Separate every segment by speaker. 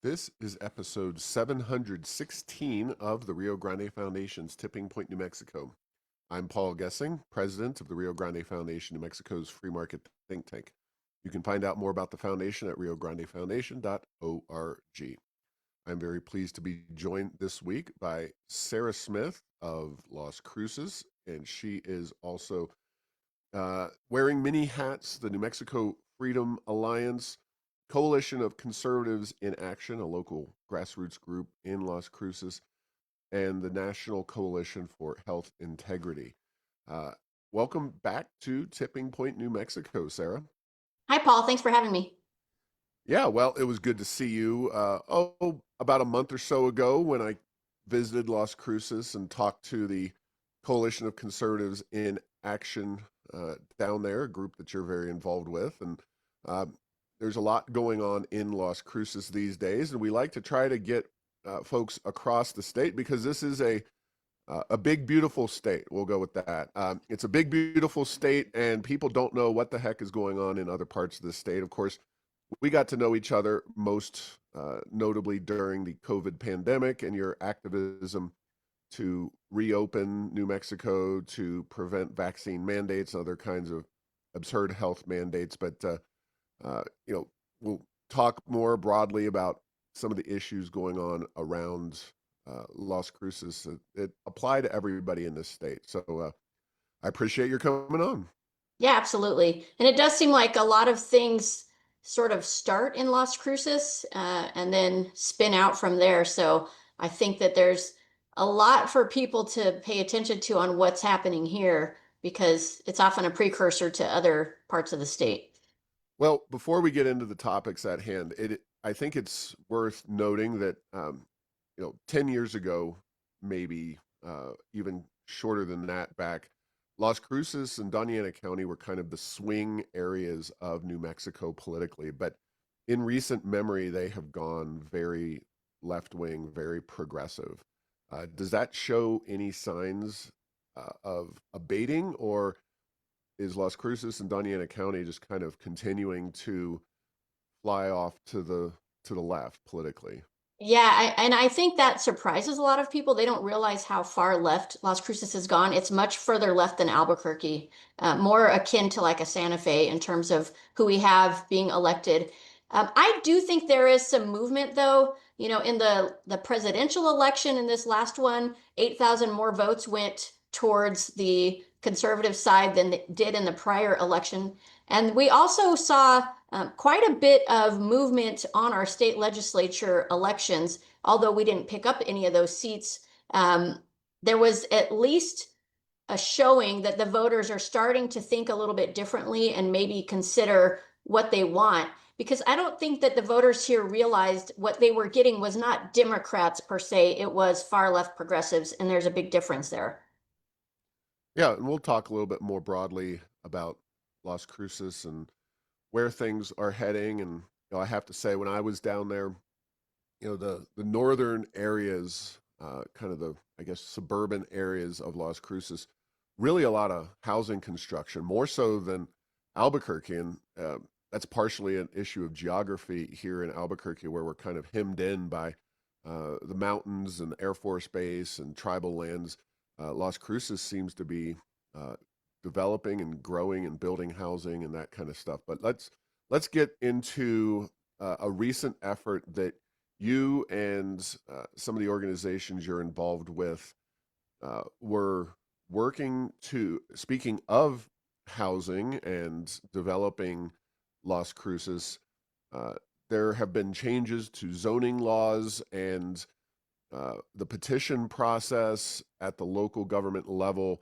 Speaker 1: This is episode 716 of the Rio Grande Foundation's Tipping Point, New Mexico. I'm Paul Gessing, president of the Rio Grande Foundation, New Mexico's free market think tank. You can find out more about the foundation at riograndefoundation.org. I'm very pleased to be joined this week by Sarah Smith of Las Cruces, and she is also wearing many hats, the New Mexico Freedom Alliance, Coalition of Conservatives in Action, a local grassroots group in Las Cruces, and the National Coalition for Health Integrity. Uh, Welcome back to Tipping Point, New Mexico, Sarah.
Speaker 2: Hi, Paul. Thanks for having me.
Speaker 1: Yeah, well, it was good to see you. About a month or so ago when I visited Las Cruces and talked to the Coalition of Conservatives in Action down there, a group that you're very involved with. And uh, there's a lot going on in Las Cruces these days, and we like to try to get folks across the state because this is a big, beautiful state. We'll go with that. It's a big, beautiful state, and people don't know what the heck is going on in other parts of the state. Of course, we got to know each other most notably during the COVID pandemic and your activism to reopen New Mexico to prevent vaccine mandates and other kinds of absurd health mandates. But we'll talk more broadly about some of the issues going on around Las Cruces that apply to everybody in this state. So I appreciate your coming on.
Speaker 2: Yeah, absolutely. And it does seem like a lot of things sort of start in Las Cruces and then spin out from there. So I think that there's a lot for people to pay attention to on what's happening here because it's often a precursor to other parts of the state.
Speaker 1: Well, before we get into the topics at hand, I think it's worth noting that 10 years ago, maybe even shorter than that back, Las Cruces and Doña County were kind of the swing areas of New Mexico politically. But in recent memory, they have gone very left wing, very progressive. Does that show any signs of abating, or is Las Cruces and Doña County just kind of continuing to fly off to the left politically?
Speaker 2: Yeah, and I think that surprises a lot of people. They don't realize how far left Las Cruces has gone. It's much further left than Albuquerque, more akin to like a Santa Fe in terms of who we have being elected. I do think there is some movement, though. You know, in the presidential election in this last one, 8,000 more votes went towards the conservative side than did in the prior election. And we also saw quite a bit of movement on our state legislature elections, although we didn't pick up any of those seats. There was at least a showing that the voters are starting to think a little bit differently and maybe consider what they want. Because I don't think that the voters here realized what they were getting was not Democrats per se, it was far left progressives, and there's a big difference there.
Speaker 1: Yeah, and we'll talk a little bit more broadly about Las Cruces and where things are heading. And I have to say, when I was down there, the northern areas, kind of the, I guess, suburban areas of Las Cruces, really a lot of housing construction, more so than Albuquerque. And that's partially an issue of geography here in Albuquerque, where we're kind of hemmed in by the mountains and Air Force Base and tribal lands. Las Cruces seems to be uh, developing and growing and building housing and that kind of stuff. But let's get into a recent effort that you and some of the organizations you're involved with were working to. Speaking of housing and developing Las Cruces, uh, there have been changes to zoning laws and the petition process at the local government level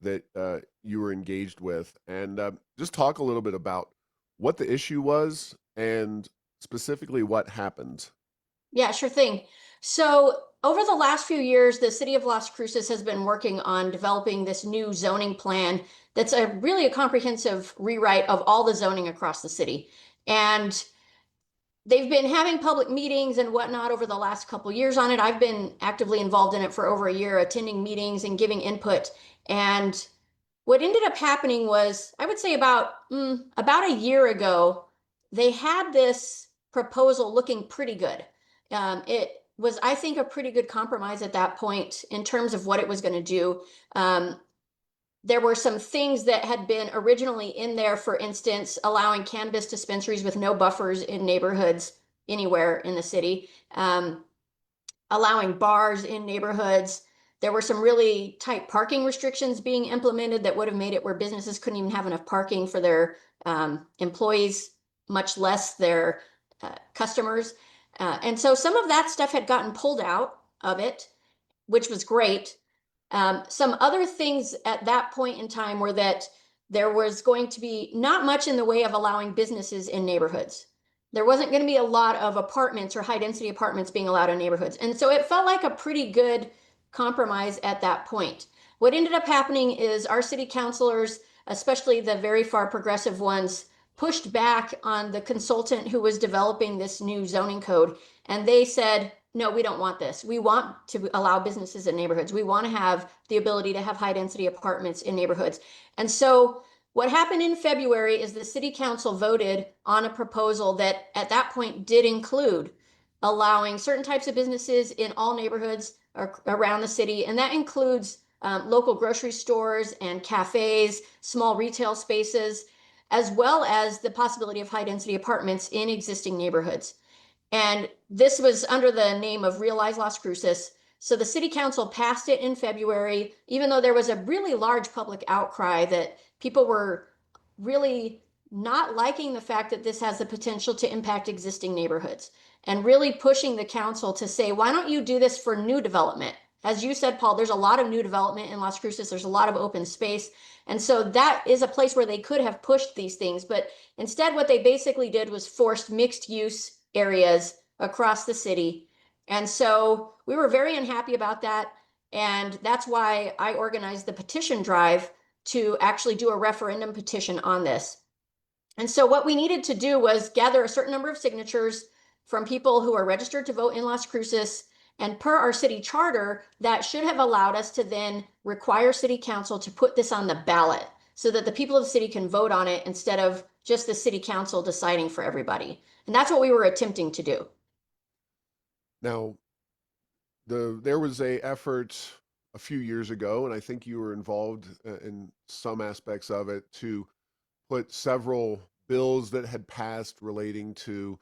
Speaker 1: that you were engaged with, and just talk a little bit about what the issue was and specifically what happened.
Speaker 2: Yeah, sure thing. So, over the last few years, the city of Las Cruces has been working on developing this new zoning plan that's really a comprehensive rewrite of all the zoning across the city. And they've been having public meetings and whatnot over the last couple years on it. I've been actively involved in it for over a year, attending meetings and giving input. And what ended up happening was, I would say about a year ago, they had this proposal looking pretty good. It was, I think, a pretty good compromise at that point in terms of what it was going to do. Um, there were some things that had been originally in there, for instance, allowing cannabis dispensaries with no buffers in neighborhoods anywhere in the city, allowing bars in neighborhoods. There were some really tight parking restrictions being implemented that would have made it where businesses couldn't even have enough parking for their employees, much less their customers. And so some of that stuff had gotten pulled out of it, which was great. Some other things at that point in time were that there was going to be not much in the way of allowing businesses in neighborhoods. There wasn't going to be a lot of apartments or high density apartments being allowed in neighborhoods. And so it felt like a pretty good compromise at that point. What ended up happening is our city councilors, especially the very far progressive ones, pushed back on the consultant who was developing this new zoning code. And they said, no, we don't want this. We want to allow businesses in neighborhoods. We want to have the ability to have high density apartments in neighborhoods. And so what happened in February is the city council voted on a proposal that at that point did include allowing certain types of businesses in all neighborhoods around the city. And that includes local grocery stores and cafes, small retail spaces, as well as the possibility of high density apartments in existing neighborhoods. And this was under the name of Realize Las Cruces. So the city council passed it in February, even though there was a really large public outcry that people were really not liking the fact that this has the potential to impact existing neighborhoods, and really pushing the council to say, why don't you do this for new development? As you said, Paul, there's a lot of new development in Las Cruces. There's a lot of open space. And so that is a place where they could have pushed these things. But instead, what they basically did was forced mixed use areas across the city. And so we were very unhappy about that. And that's why I organized the petition drive to actually do a referendum petition on this. And so what we needed to do was gather a certain number of signatures from people who are registered to vote in Las Cruces. And per our city charter, that should have allowed us to then require city council to put this on the ballot so that the people of the city can vote on it instead of just the city council deciding for everybody. And that's what we were attempting to do.
Speaker 1: Now, there was a effort a few years ago, and I think you were involved in some aspects of it, to put several bills that had passed relating to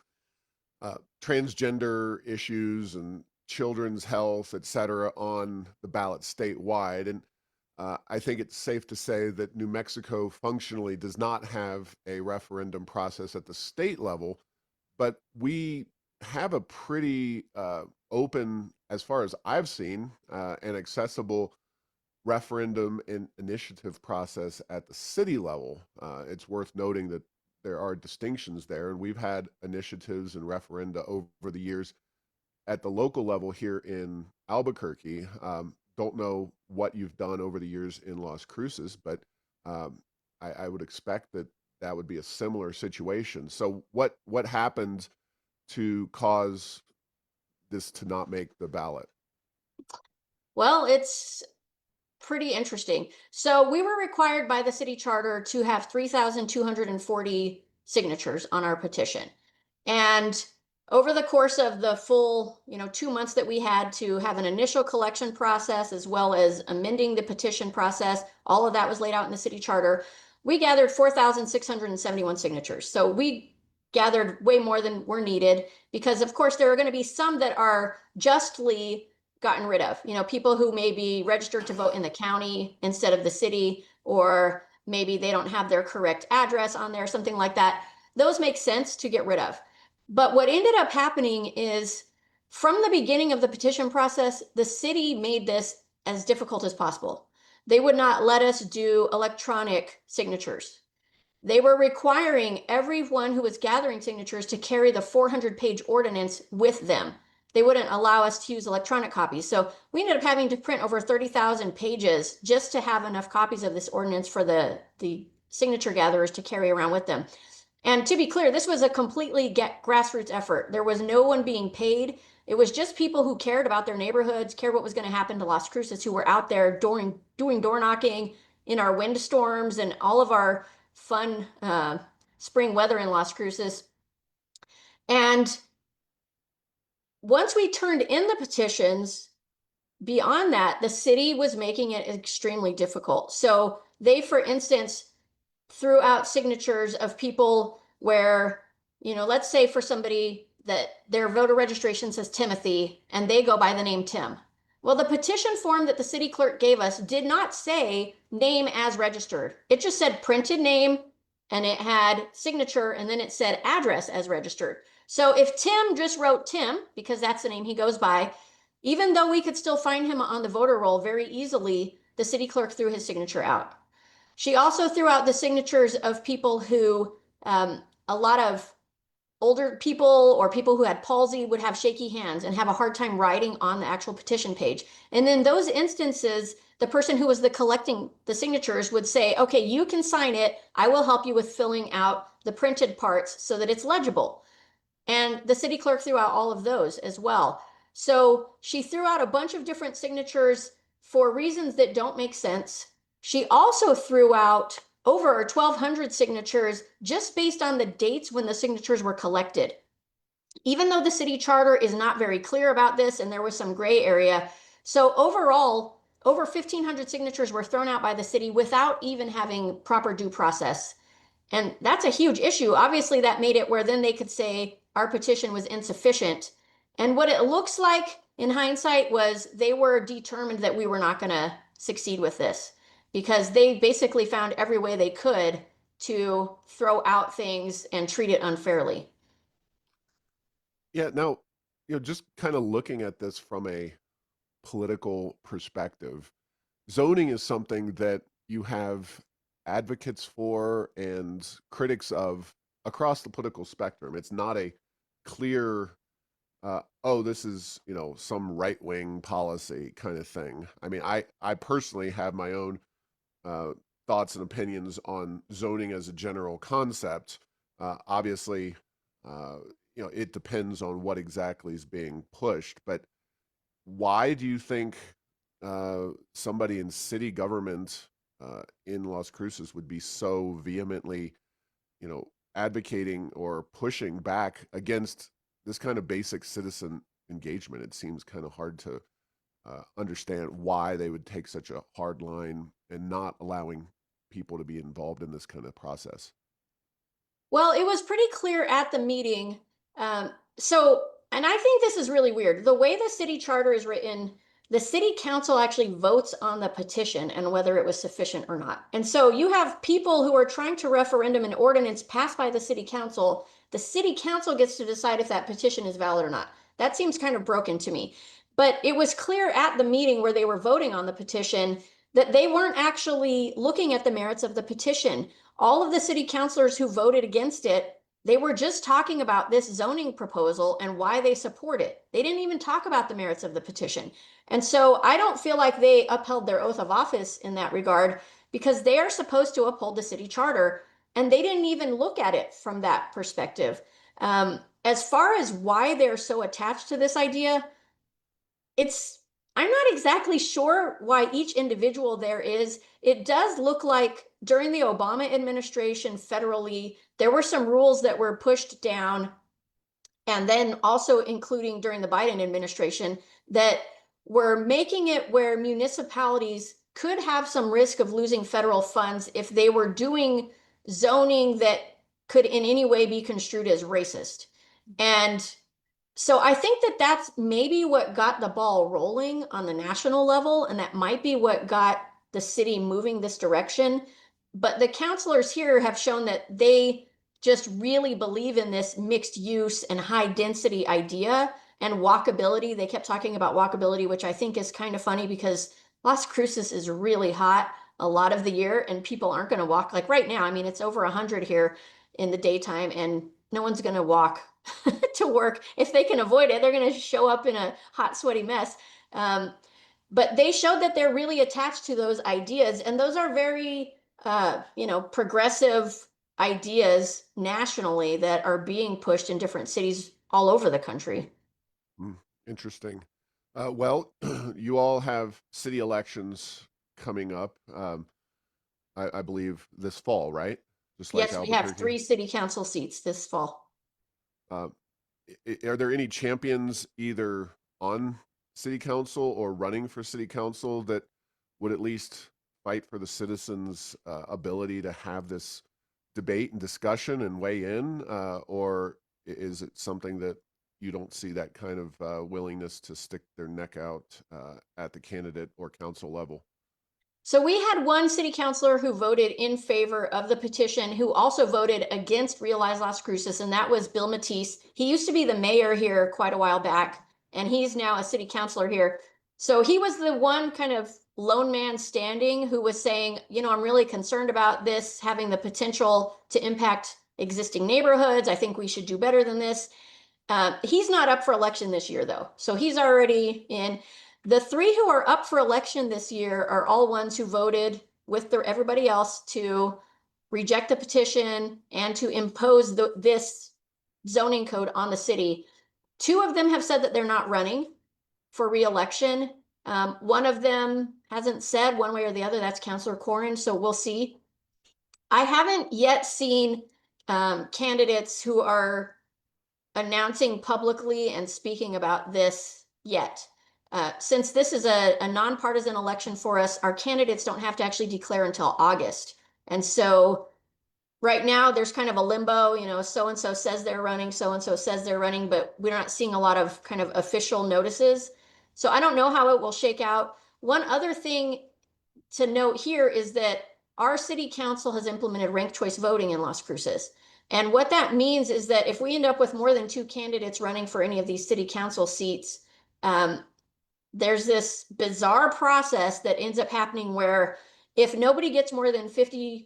Speaker 1: transgender issues and children's health, et cetera, on the ballot statewide. And I think it's safe to say that New Mexico functionally does not have a referendum process at the state level, but we have a pretty open, as far as I've seen, and accessible referendum and initiative process at the city level. It's worth noting that there are distinctions there, and we've had initiatives and referenda over the years at the local level here in Albuquerque. Don't know what you've done over the years in Las Cruces, but I would expect that that would be a similar situation. So what happened to cause this to not make the ballot?
Speaker 2: Well, it's pretty interesting. So we were required by the city charter to have 3,240 signatures on our petition. And over the course of the full, 2 months that we had to have an initial collection process, as well as amending the petition process, all of that was laid out in the city charter. We gathered 4,671 signatures. So we gathered way more than were needed because, of course, there are going to be some that are justly gotten rid of. People who may be registered to vote in the county instead of the city, or maybe they don't have their correct address on there, something like that. Those make sense to get rid of. But what ended up happening is, from the beginning of the petition process, the city made this as difficult as possible. They would not let us do electronic signatures. They were requiring everyone who was gathering signatures to carry the 400-page ordinance with them. They wouldn't allow us to use electronic copies. So we ended up having to print over 30,000 pages just to have enough copies of this ordinance for the signature gatherers to carry around with them. And to be clear, this was a completely grassroots effort. There was no one being paid. It was just people who cared about their neighborhoods, cared what was going to happen to Las Cruces, who were out there doing door knocking in our windstorms and all of our fun spring weather in Las Cruces. And once we turned in the petitions, beyond that, the city was making it extremely difficult. So they, for instance, threw out signatures of people where, let's say for somebody that their voter registration says Timothy and they go by the name Tim. Well, the petition form that the city clerk gave us did not say name as registered. It just said printed name and it had signature and then it said address as registered. So if Tim just wrote Tim, because that's the name he goes by, even though we could still find him on the voter roll very easily, the city clerk threw his signature out. She also threw out the signatures of people who, a lot of older people or people who had palsy would have shaky hands and have a hard time writing on the actual petition page. And in those instances, the person who was collecting the signatures would say, okay, you can sign it. I will help you with filling out the printed parts so that it's legible. And the city clerk threw out all of those as well. So she threw out a bunch of different signatures for reasons that don't make sense. She also threw out over 1,200 signatures just based on the dates when the signatures were collected. Even though the city charter is not very clear about this and there was some gray area. So overall, over 1,500 signatures were thrown out by the city without even having proper due process. And that's a huge issue. Obviously, that made it where then they could say our petition was insufficient. And what it looks like in hindsight was they were determined that we were not going to succeed with this because they basically found every way they could to throw out things and treat it unfairly.
Speaker 1: Yeah. Now, just kind of looking at this from a political perspective, zoning is something that you have advocates for and critics of across the political spectrum. It's not a clear, oh, this is, some right wing policy kind of thing. I mean, I personally have my own uh, thoughts and opinions on zoning as a general concept. Obviously, uh, it depends on what exactly is being pushed, but why do you think somebody in city government in Las Cruces would be so vehemently, advocating or pushing back against this kind of basic citizen engagement? It seems kind of hard to understand why they would take such a hard line and not allowing people to be involved in this kind of process.
Speaker 2: Well, it was pretty clear at the meeting. And I think this is really weird. The way the city charter is written, the city council actually votes on the petition and whether it was sufficient or not. And so you have people who are trying to referendum an ordinance passed by the city council. The city council gets to decide if that petition is valid or not. That seems kind of broken to me. But it was clear at the meeting where they were voting on the petition that they weren't actually looking at the merits of the petition. All of the city councilors who voted against it, they were just talking about this zoning proposal and why they support it. They didn't even talk about the merits of the petition. And so I don't feel like they upheld their oath of office in that regard because they are supposed to uphold the city charter and they didn't even look at it from that perspective. As far as why they're so attached to this idea, it's I'm not exactly sure why each individual there is. It does look like during the Obama administration federally, there were some rules that were pushed down, and then also including during the Biden administration that were making it where municipalities could have some risk of losing federal funds if they were doing zoning that could in any way be construed as racist. And so I think that that's maybe what got the ball rolling on the national level, and that might be what got the city moving this direction. But the counselors here have shown that they just really believe in this mixed use and high density idea and walkability. They kept talking about walkability, which I think is kind of funny because Las Cruces is really hot a lot of the year and people aren't going to walk like right now. I mean, it's over 100 here in the daytime and no one's going to walk to work. If they can avoid it, they're going to show up in a hot, sweaty mess. But they showed that they're really attached to those ideas. And those are very, progressive ideas nationally that are being pushed in different cities all over the country.
Speaker 1: Mm, interesting. Well, you all have city elections coming up, I believe this fall, right? Just like
Speaker 2: Yes, we have
Speaker 1: Albuquerque.
Speaker 2: 3 city council seats this fall.
Speaker 1: Uh, are there any champions either on city council or running for city council that would at least fight for the citizens' ability to have this debate and discussion and weigh in, or is it something that you don't see that kind of willingness to stick their neck out at the candidate or council level?
Speaker 2: So we had one city councilor who voted in favor of the petition, who also voted against Realize Las Cruces, and that was Bill Matisse. He used to be the mayor here quite a while back, and he's now a city councilor here. So he was the one kind of lone man standing who was saying, you know, I'm really concerned about this having the potential to impact existing neighborhoods. I think we should do better than this. He's not up for election this year, though. So he's already in. The three who are up for election this year are all ones who voted with everybody else to reject the petition and to impose this zoning code on the city. Two of them have said that they're not running for re-election. One of them hasn't said one way or the other. That's Councilor Corrin, so we'll see. I haven't yet seen candidates who are announcing publicly and speaking about this yet. Since this is a nonpartisan election for us, our candidates don't have to actually declare until August. And so right now there's kind of a limbo, you know, so-and-so says they're running, so-and-so says they're running, but we're not seeing a lot of kind of official notices. So I don't know how it will shake out. One other thing to note here is that our city council has implemented ranked choice voting in Las Cruces. And what that means is that if we end up with more than two candidates running for any of these city council seats, there's this bizarre process that ends up happening where if nobody gets more than 50%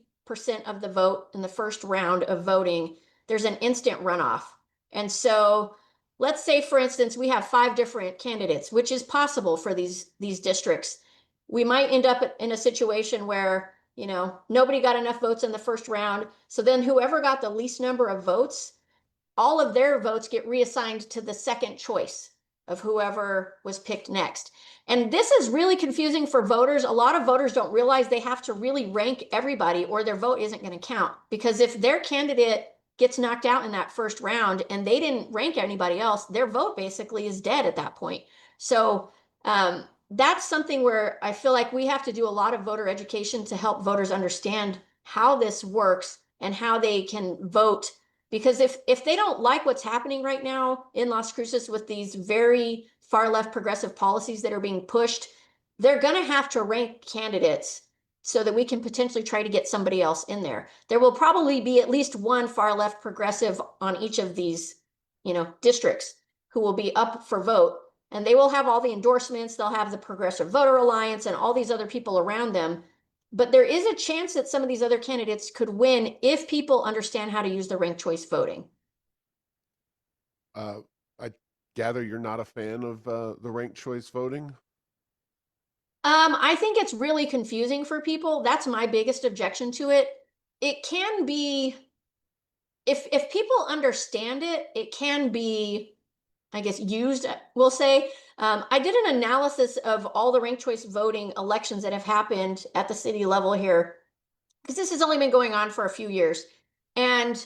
Speaker 2: of the vote in the first round of voting, there's an instant runoff. And so let's say, for instance, we have 5 different candidates, which is possible for these districts. We might end up in a situation where, you know, nobody got enough votes in the first round. So then whoever got the least number of votes, all of their votes get reassigned to the second choice of whoever was picked next. And this is really confusing for voters. A lot of voters don't realize they have to really rank everybody or their vote isn't going to count. Because if their candidate gets knocked out in that first round and they didn't rank anybody else, their vote basically is dead at that point. So that's something where I feel like we have to do a lot of voter education to help voters understand how this works and how they can vote. Because if they don't like what's happening right now in Las Cruces with these very far left progressive policies that are being pushed, they're going to have to rank candidates so that we can potentially try to get somebody else in there. There will probably be at least one far left progressive on each of these, you know, districts who will be up for vote. And they will have all the endorsements. They'll have the Progressive Voter Alliance and all these other people around them. But there is a chance that some of these other candidates could win if people understand how to use the ranked choice voting.
Speaker 1: I gather you're not a fan of the ranked choice voting.
Speaker 2: I think it's really confusing for people. That's my biggest objection to it. It can be, if people understand it, it can be, I guess, used, we'll say. I did an analysis of all the ranked choice voting elections that have happened at the city level here, because this has only been going on for a few years. And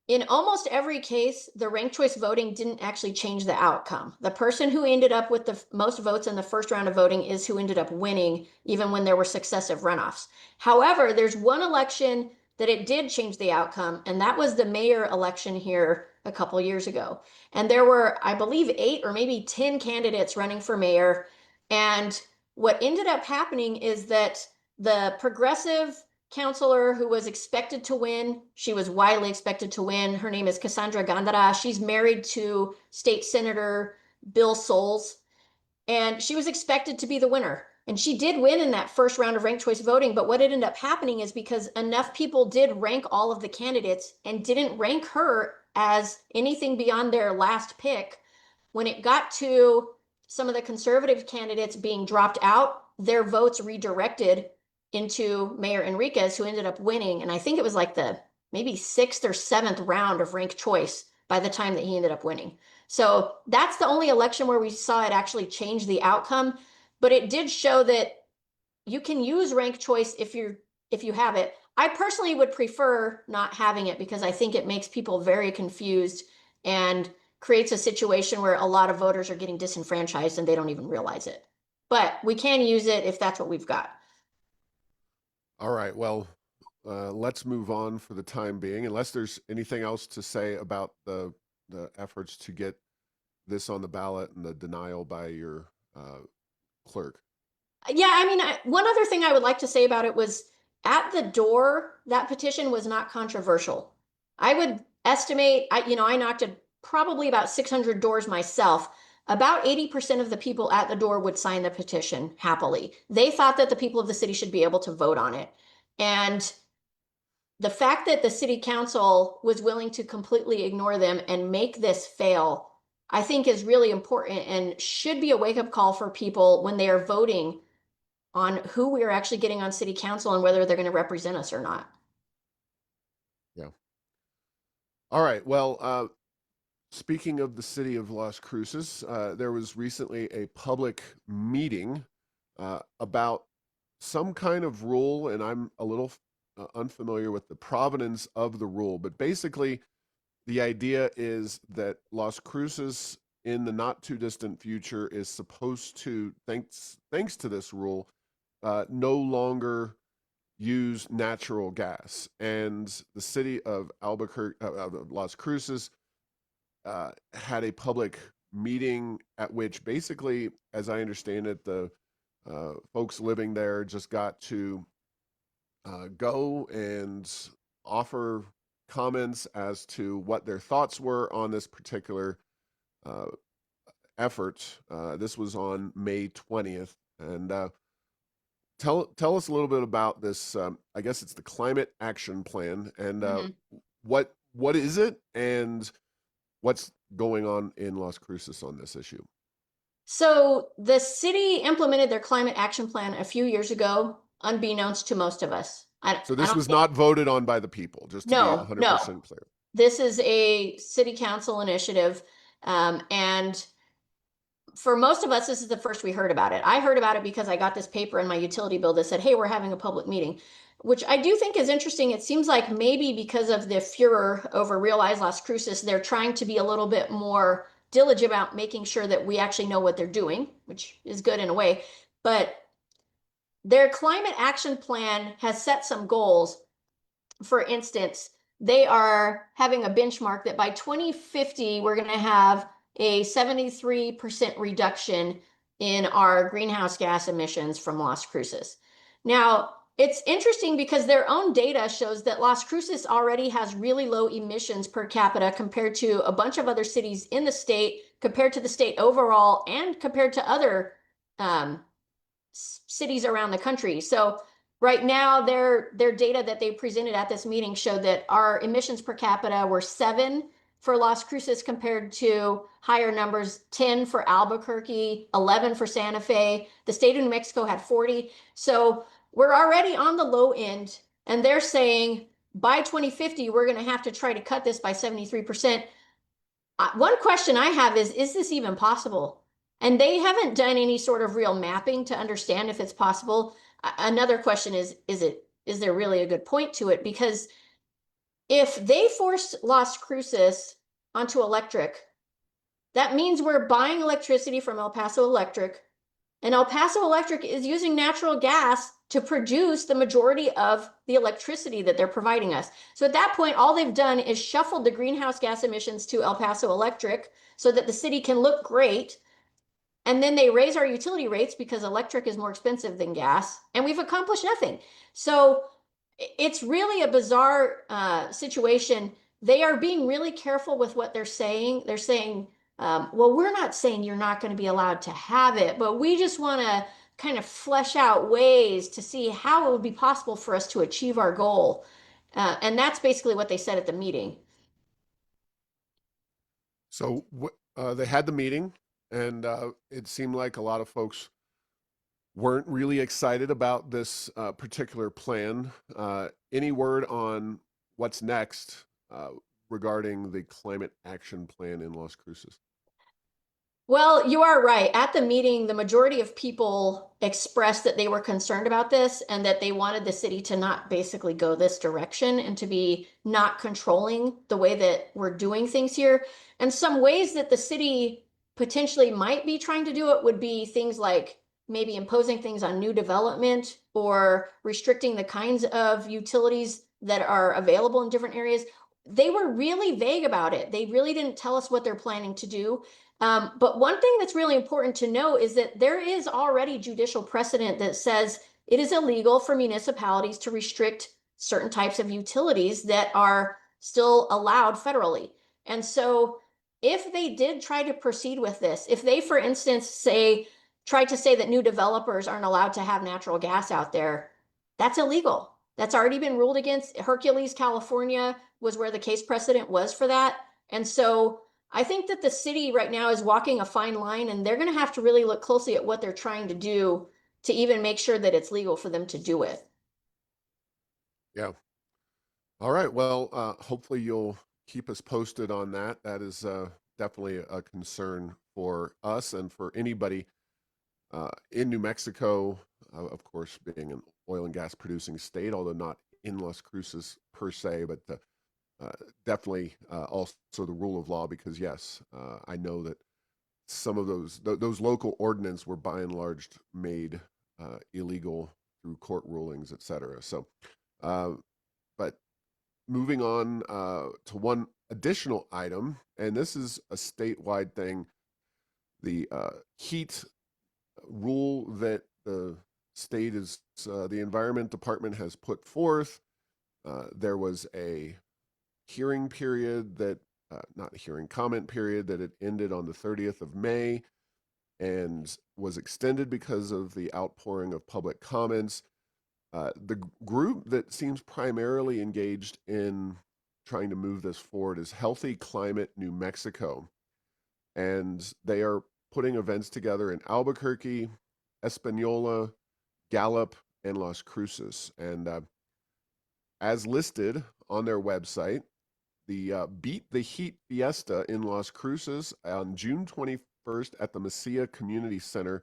Speaker 2: in almost every case, the ranked choice voting didn't actually change the outcome. The person who ended up with the most votes in the first round of voting is who ended up winning, even when there were successive runoffs. However, there's one election that it did change the outcome, and that was the mayor election here a couple years ago. And there were, I believe, 8 or maybe 10 candidates running for mayor. And what ended up happening is that the progressive counselor who was expected to win, she was widely expected to win. Her name is Cassandra Gandara. She's married to State Senator Bill Soules, and she was expected to be the winner. And she did win in that first round of ranked choice voting, but what ended up happening is because enough people did rank all of the candidates and didn't rank her as anything beyond their last pick, when it got to some of the conservative candidates being dropped out, their votes redirected into Mayor Enriquez, who ended up winning. And I think it was like the maybe 6th or 7th round of ranked choice by the time that he ended up winning. So that's the only election where we saw it actually change the outcome. But it did show that you can use ranked choice if you have it. I personally would prefer not having it because I think it makes people very confused. and creates a situation where a lot of voters are getting disenfranchised and they don't even realize it. But we can use it if that's what we've got.
Speaker 1: All right. Well, let's move on for the time being, unless there's anything else to say about the efforts to get this on the ballot and the denial by your clerk.
Speaker 2: Yeah, I mean, one other thing I would like to say about it was at the door, that petition was not controversial. I would estimate, I knocked at probably about 600 doors myself. About 80% of the people at the door would sign the petition happily. They thought that the people of the city should be able to vote on it. And the fact that the city council was willing to completely ignore them and make this fail, I think is really important and should be a wake-up call for people when they are voting on who we are actually getting on city council and whether they're going to represent us or not.
Speaker 1: Yeah. All right. Well, speaking of the city of Las Cruces, there was recently a public meeting about some kind of rule, and I'm a little unfamiliar with the provenance of the rule, but basically, the idea is that Las Cruces in the not too distant future is supposed to, thanks to this rule, no longer use natural gas. And the city of Las Cruces, had a public meeting at which basically, as I understand it, the folks living there just got to go and offer comments as to what their thoughts were on this particular uh, effort. This was on May 20th. And tell us a little bit about this. I guess it's the Climate Action Plan, and
Speaker 2: Mhm.
Speaker 1: what is it, and what's going on in Las Cruces on this issue?
Speaker 2: So the city implemented their climate action plan a few years ago, unbeknownst to most of us.
Speaker 1: So
Speaker 2: I
Speaker 1: this
Speaker 2: don't
Speaker 1: was
Speaker 2: think,
Speaker 1: not voted on by the people, just to be
Speaker 2: no, no.
Speaker 1: 100% clear.
Speaker 2: This is a city council initiative. And for most of us, this is the first we heard about it. I heard about it because I got this paper in my utility bill that said, hey, we're having a public meeting, which I do think is interesting. It seems like maybe because of the furor over Realize Las Cruces, they're trying to be a little bit more diligent about making sure that we actually know what they're doing, which is good in a way. But their climate action plan has set some goals. For instance, they are having a benchmark that by 2050, we're going to have a 73% reduction in our greenhouse gas emissions from Las Cruces. Now, it's interesting because their own data shows that Las Cruces already has really low emissions per capita compared to a bunch of other cities in the state, compared to the state overall, and compared to other um, cities around the country. So right now, their data that they presented at this meeting showed that our emissions per capita were 7 for Las Cruces compared to higher numbers, 10 for Albuquerque, 11 for Santa Fe. The state of New Mexico had 40. So we're already on the low end, and they're saying by 2050, we're going to have to try to cut this by 73%. One question I have is this even possible? And they haven't done any sort of real mapping to understand if it's possible. Another question is there really a good point to it? Because if they force Las Cruces onto electric, that means we're buying electricity from El Paso Electric, and El Paso Electric is using natural gas to produce the majority of the electricity that they're providing us. So at that point, all they've done is shuffled the greenhouse gas emissions to El Paso Electric so that the city can look great. And then they raise our utility rates because electric is more expensive than gas, and we've accomplished nothing. So it's really a bizarre situation. They are being really careful with what they're saying. They're saying, well, we're not saying you're not going to be allowed to have it, but we just want to kind of flesh out ways to see how it would be possible for us to achieve our goal. And that's basically what they said at the meeting.
Speaker 1: So they had the meeting, and it seemed like a lot of folks weren't really excited about this particular plan. Any word on what's next regarding the climate action plan in Las Cruces?
Speaker 2: Well, you are right. At the meeting, the majority of people expressed that they were concerned about this and that they wanted the city to not basically go this direction and to be not controlling the way that we're doing things here. And some ways that the city potentially might be trying to do it would be things like maybe imposing things on new development or restricting the kinds of utilities that are available in different areas. They were really vague about it. They really didn't tell us what they're planning to do. But one thing that's really important to know is that there is already judicial precedent that says it is illegal for municipalities to restrict certain types of utilities that are still allowed federally. And so if they did try to proceed with this, if they, for instance, tried to say that new developers aren't allowed to have natural gas out there, that's illegal. That's already been ruled against. Hercules, California was where the case precedent was for that. And so I think that the city right now is walking a fine line, and they're going to have to really look closely at what they're trying to do to even make sure that it's legal for them to do it.
Speaker 1: Yeah. All right. Well, hopefully you'll keep us posted on that. That is definitely a concern for us and for anybody in New Mexico, of course, being an oil and gas producing state, although not in Las Cruces per se, but uh, definitely also the rule of law. Because yes, I know that some of those local ordinance were by and large made illegal through court rulings, et cetera. So, uh, but moving on to one additional item, and this is a statewide thing, the heat rule that the state is, the Environment Department has put forth. There was a hearing period that, not a hearing, comment period that it ended on the 30th of May and was extended because of the outpouring of public comments. The group that seems primarily engaged in trying to move this forward is Healthy Climate New Mexico. And they are putting events together in Albuquerque, Espanola, Gallup, and Las Cruces. And as listed on their website, the Beat the Heat Fiesta in Las Cruces on June 21st at the Mesilla Community Center.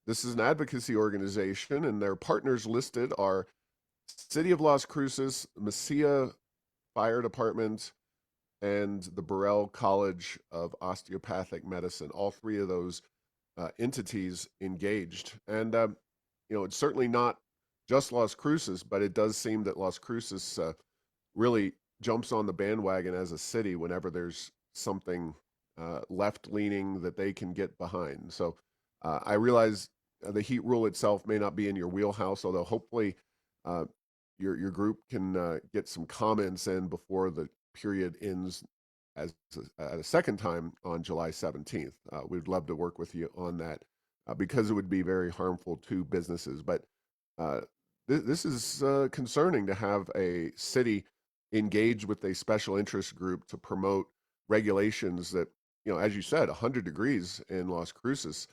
Speaker 1: This is an advocacy organization, and their partners listed are City of Las Cruces, Mesilla Fire Department, and the Burrell College of Osteopathic Medicine. All three of those entities engaged. And, it's certainly not just Las Cruces, but it does seem that Las Cruces really jumps on the bandwagon as a city whenever there's something left leaning that they can get behind. So I realize the heat rule itself may not be in your wheelhouse, although hopefully uh, your group can get some comments in before the period ends as a second time on July 17th. We'd love to work with you on that because it would be very harmful to businesses. But uh, this is concerning to have a city engage with a special interest group to promote regulations that, as you said, 100 degrees in Las Cruces.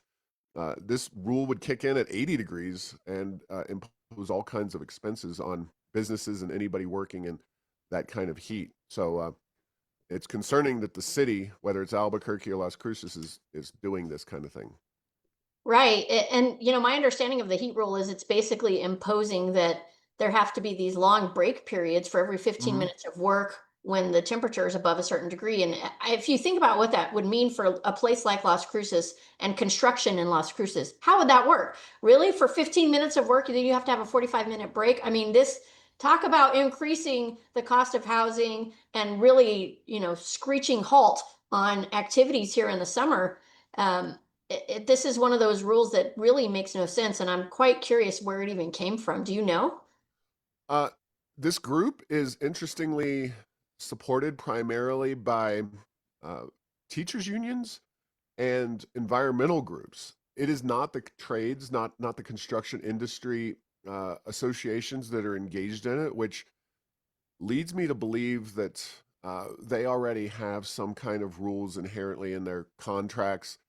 Speaker 1: This rule would kick in at 80 degrees and impose all kinds of expenses on businesses and anybody working in that kind of heat. So it's concerning that the city, whether it's Albuquerque or Las Cruces, is doing this kind of thing.
Speaker 2: Right. And, my understanding of the heat rule is it's basically imposing that there have to be these long break periods for every 15
Speaker 1: Hmm.
Speaker 2: minutes of work when the temperature is above a certain degree. And if you think about what that would mean for a place like Las Cruces and construction in Las Cruces, how would that work? Really? For 15 minutes of work, then you have to have a 45-minute break? I mean, talk about increasing the cost of housing and really, screeching halt on activities here in the summer. This is one of those rules that really makes no sense, and I'm quite curious where it even came from. Do you know?
Speaker 1: Uh, this group is interestingly supported primarily by uh, teachers unions and environmental groups. It is not the trades, not the construction industry associations that are engaged in it, which leads me to believe that they already have some kind of rules inherently in their contracts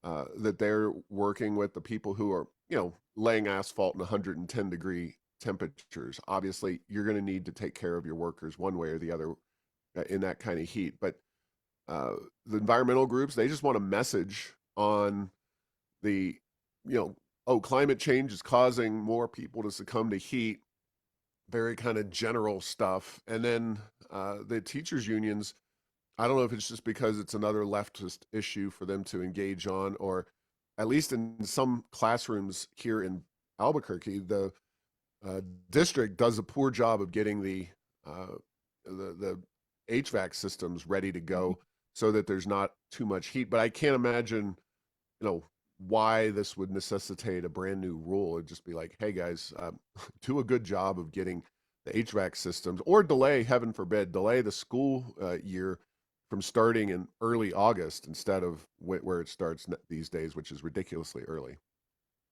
Speaker 1: that they're working with the people who are, laying asphalt in 110-degree temperatures. Obviously, you're going to need to take care of your workers one way or the other in that kind of heat. But the environmental groups, they just want a message on the, oh, climate change is causing more people to succumb to heat, very kind of general stuff. And then the teachers unions, I don't know if it's just because it's another leftist issue for them to engage on, or at least in some classrooms here in Albuquerque, the district does a poor job of getting uh, the HVAC systems ready to go so that there's not too much heat. But I can't imagine, why this would necessitate a brand new rule. It'd just be like, hey guys, do a good job of getting the HVAC systems, or delay, heaven forbid, delay the school year from starting in early August instead of where it starts these days, which is ridiculously early.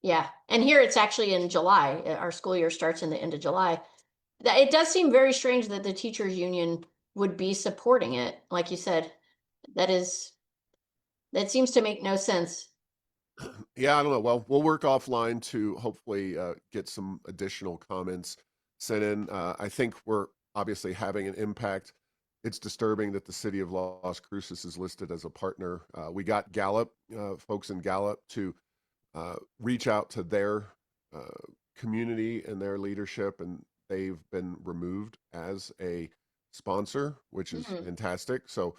Speaker 2: Yeah, and here it's actually in July. Our school year starts in the end of July. It does seem very strange that the teachers union would be supporting it. Like you said, that is, that seems to make no sense.
Speaker 1: Yeah, I don't know. Well, we'll work offline to hopefully get some additional comments sent in. I think we're obviously having an impact. It's disturbing that the city of Las Cruces is listed as a partner. We got Gallup, folks in Gallup, to reach out to their uh, community and their leadership, and they've been removed as a sponsor, which is
Speaker 2: Mhm.
Speaker 1: fantastic. So,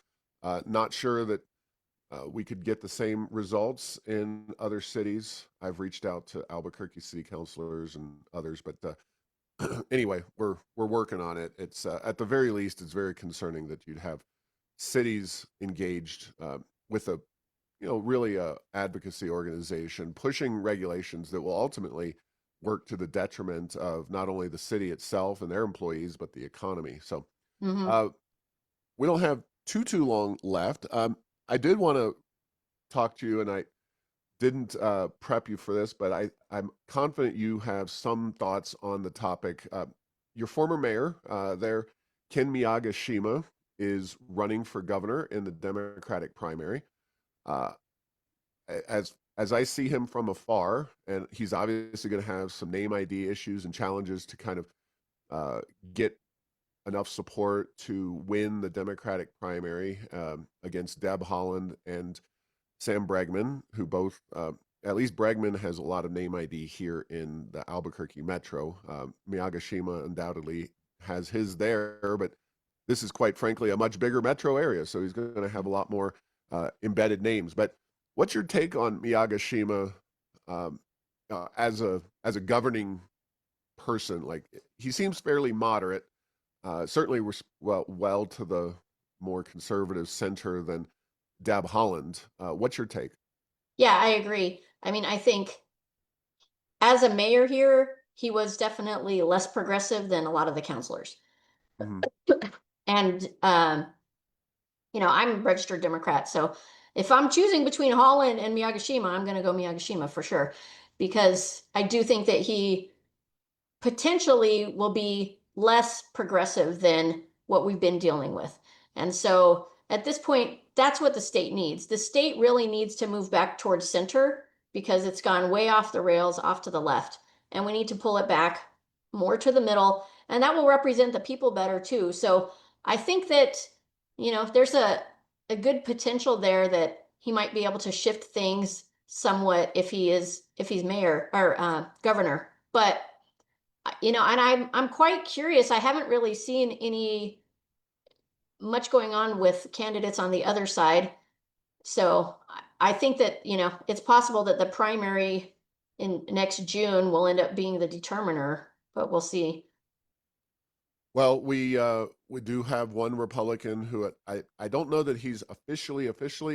Speaker 1: not sure that we could get the same results in other cities. I've reached out to Albuquerque city councilors and others, but anyway, we're working on it. It's at the very least, it's very concerning that you'd have cities engaged with a really a advocacy organization pushing regulations that will ultimately work to the detriment of not only the city itself and their employees, but the economy. So
Speaker 2: Mhm.
Speaker 1: uh, we don't have too long left. I did want to talk to you, and I didn't prep you for this, but I'm confident you have some thoughts on the topic. Your former mayor there, Ken Miyagishima, is running for governor in the Democratic primary. Uh, as I see him from afar, and he's obviously going to have some name ID issues and challenges to kind of get enough support to win the Democratic primary against Deb Haaland and Sam Bregman, who both, at least Bregman has a lot of name ID here in the Albuquerque metro. Miyagishima undoubtedly has his there, but this is quite frankly a much bigger metro area, so he's going to have a lot more embedded names. But what's your take on Miyagishima um, as a governing person? Like, he seems fairly moderate, certainly well to the more conservative center than Deb Holland. What's your take?
Speaker 2: Yeah, I agree. I mean, I think as a mayor here, he was definitely less progressive than a lot of the counselors.
Speaker 1: Hmm.
Speaker 2: And I'm a registered Democrat, so if I'm choosing between Holland and Miyagishima, I'm going to go Miyagishima for sure, because I do think that he potentially will be less progressive than what we've been dealing with. And so at this point, that's what the state needs. The state really needs to move back towards center because it's gone way off the rails, off to the left. And we need to pull it back more to the middle. And that will represent the people better too. So I think that, there's a good potential there that he might be able to shift things somewhat if he's mayor or governor. But and I'm quite curious. I haven't really seen any much going on with candidates on the other side. So I think that, it's possible that the primary in next June will end up being the determiner, but we'll see.
Speaker 1: Well, we do have one Republican who I don't know that he's officially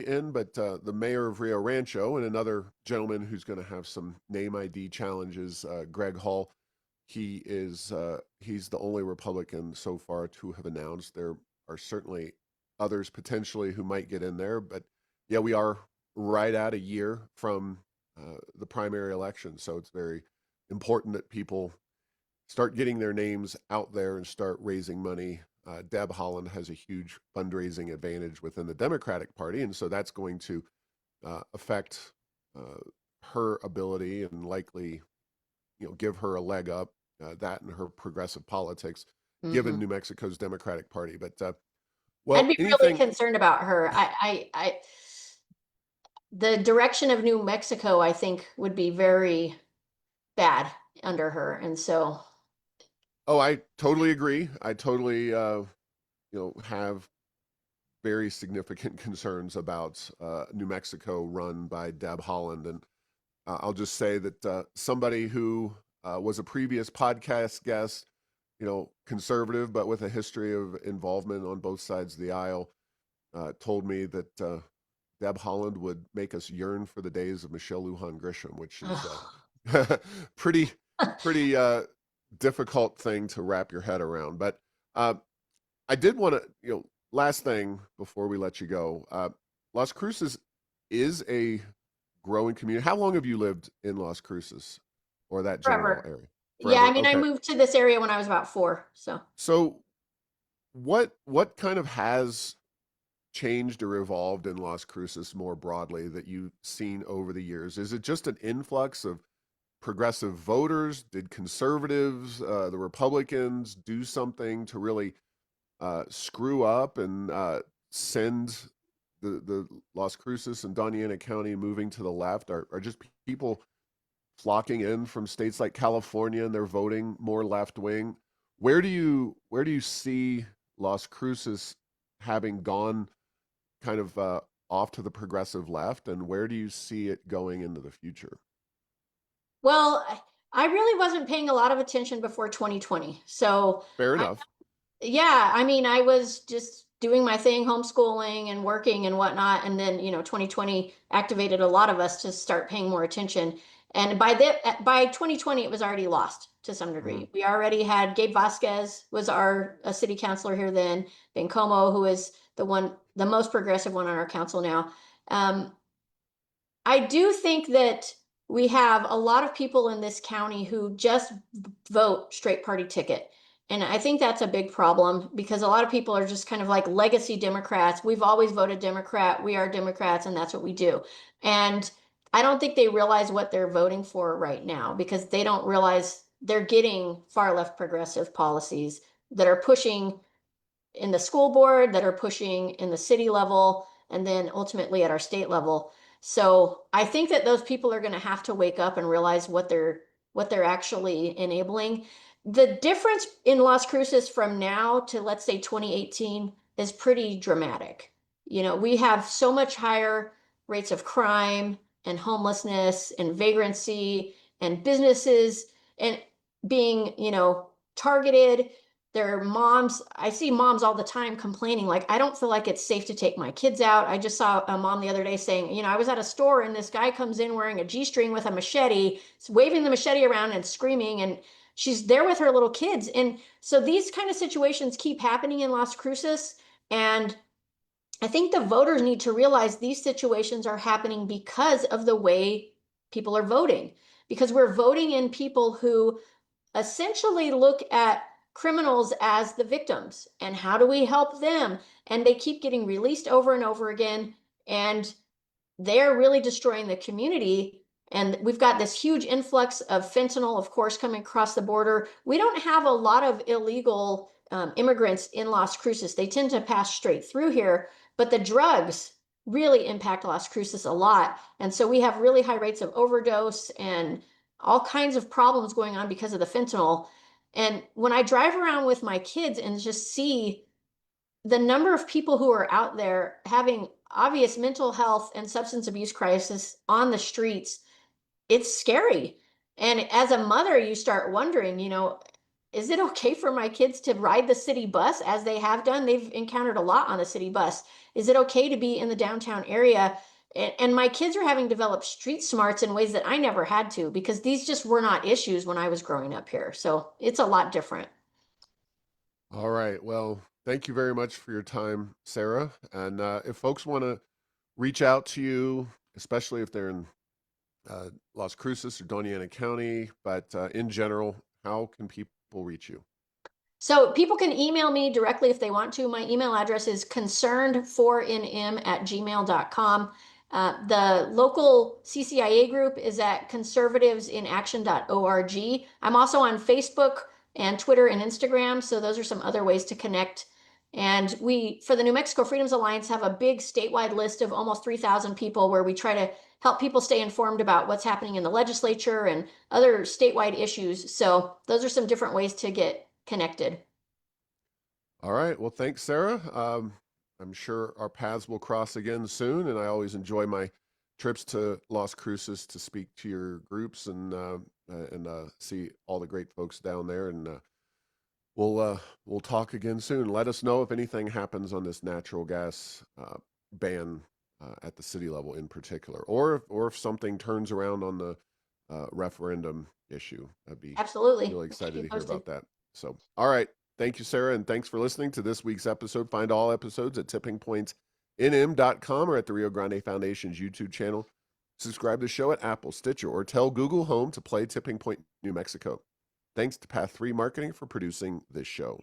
Speaker 1: in, but the mayor of Rio Rancho and another gentleman who's going to have some name ID challenges, Greg Hall. He's the only Republican so far to have announced. There are certainly others potentially who might get in there, but yeah, we are right at a year from the primary election, so it's very important that people start getting their names out there and start raising money. Deb Haaland has a huge fundraising advantage within the Democratic Party, and so that's going to affect uh, her ability and likely, give her a leg up. That and her progressive politics, given
Speaker 2: Hmm.
Speaker 1: New Mexico's Democratic Party. But
Speaker 2: I'd
Speaker 1: Well,
Speaker 2: be really
Speaker 1: anything.
Speaker 2: concerned about her. The direction of New Mexico, I think, would be very bad under her. And so,
Speaker 1: Oh, I totally agree. I totally, have very significant concerns about New Mexico run by Deb Haaland. And I'll just say that somebody who was a previous podcast guest, conservative, but with a history of involvement on both sides of the aisle, told me that Deb Haaland would make us yearn for the days of Michelle Lujan Grisham, which is pretty, pretty difficult thing to wrap your head around. But I did want to, last thing before we let you go. Las Cruces is a growing community. How long have you lived in Las Cruces or that general
Speaker 2: forever.
Speaker 1: area?
Speaker 2: Yeah, I
Speaker 1: Forever.
Speaker 2: mean, I
Speaker 1: Okay.
Speaker 2: moved to this area when I was about 4. So,
Speaker 1: So what kind of has changed or evolved in Las Cruces more broadly that you've seen over the years? Is it just an influx of progressive voters? Did conservatives, the Republicans, do something to really screw up and send the Las Cruces and Doña County moving to the left? Are just people flocking in from states like California and they're voting more left wing? Where do you see Las Cruces having gone kind of off to the progressive left, and where do you see it going into the future?
Speaker 2: well, I really wasn't paying a lot of attention before 2020. So,
Speaker 1: Fair
Speaker 2: I,
Speaker 1: enough.
Speaker 2: yeah, I mean, I was just doing my thing, homeschooling and working and whatnot. And then, 2020 activated a lot of us to start paying more attention. And by 2020, it was already lost to some
Speaker 1: Mhm.
Speaker 2: degree. We already had Gabe Vasquez was our a city councilor here then, Ben Como, who is the most progressive one on our council now. Um, I do think that we have a lot of people in this county who just vote straight party ticket. And I think that's a big problem because a lot of people are just kind of like legacy Democrats. We've always voted Democrat. We are Democrats, and that's what we do. And I don't think they realize what they're voting for right now because they don't realize they're getting far left progressive policies that are pushing in the school board, that are pushing in the city level, and then ultimately at our state level. So I think that those people are going to have to wake up and realize what they're actually enabling. The difference in Las Cruces from now to let's say 2018 is pretty dramatic. We have so much higher rates of crime and homelessness and vagrancy and businesses and being, targeted. Their moms, I see moms all the time complaining, like, I don't feel like it's safe to take my kids out. I just saw a mom the other day saying, I was at a store and this guy comes in wearing a G-string with a machete, waving the machete around and screaming, and she's there with her little kids. And so these kind of situations keep happening in Las Cruces. And I think the voters need to realize these situations are happening because of the way people are voting, because we're voting in people who essentially look at criminals as the victims and how do we help them, and they keep getting released over and over again, and they're really destroying the community. And we've got this huge influx of fentanyl, of course, coming across the border. We don't have a lot of illegal immigrants in Las Cruces. They tend to pass straight through here, but the drugs really impact Las Cruces a lot. And so we have really high rates of overdose and all kinds of problems going on because of the fentanyl. And when I drive around with my kids and just see the number of people who are out there having obvious mental health and substance abuse crisis on the streets, it's scary. And as a mother, you start wondering, is it okay for my kids to ride the city bus as they have done? They've encountered a lot on the city bus. Is it okay to be in the downtown area? And my kids are having developed street smarts in ways that I never had to because these just were not issues when I was growing up here. So it's a lot different.
Speaker 1: All right. Well, thank you very much for your time, Sarah. And if folks want to reach out to you, especially if they're in Las Cruces or Doña County, but in general, how can people reach you?
Speaker 2: So people can email me directly if they want to. My email address is concerned4nm@gmail.com. The local CCIA group is at conservativesinaction.org. I'm also on Facebook and Twitter and Instagram. So those are some other ways to connect. And we, for the New Mexico Freedoms Alliance, have a big statewide list of almost 3,000 people where we try to help people stay informed about what's happening in the legislature and other statewide issues. So those are some different ways to get connected.
Speaker 1: All right. Well, thanks, Sarah. I'm sure our paths will cross again soon, and I always enjoy my trips to Las Cruces to speak to your groups and see all the great folks down there. And we'll talk again soon. Let us know if anything happens on this natural gas ban at the city level in particular, or if something turns around on the referendum issue. I'd be
Speaker 2: Absolutely.
Speaker 1: really
Speaker 2: We'll keep
Speaker 1: excited
Speaker 2: you
Speaker 1: to hear
Speaker 2: posted.
Speaker 1: about that. So, all right. Thank you, Sarah, and thanks for listening to this week's episode. Find all episodes at tippingpointsnm.com or at the Rio Grande Foundation's YouTube channel. Subscribe to the show at Apple, Stitcher, or tell Google Home to play Tipping Point New Mexico. Thanks to Path 3 Marketing for producing this show.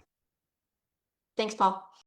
Speaker 2: Thanks, Paul.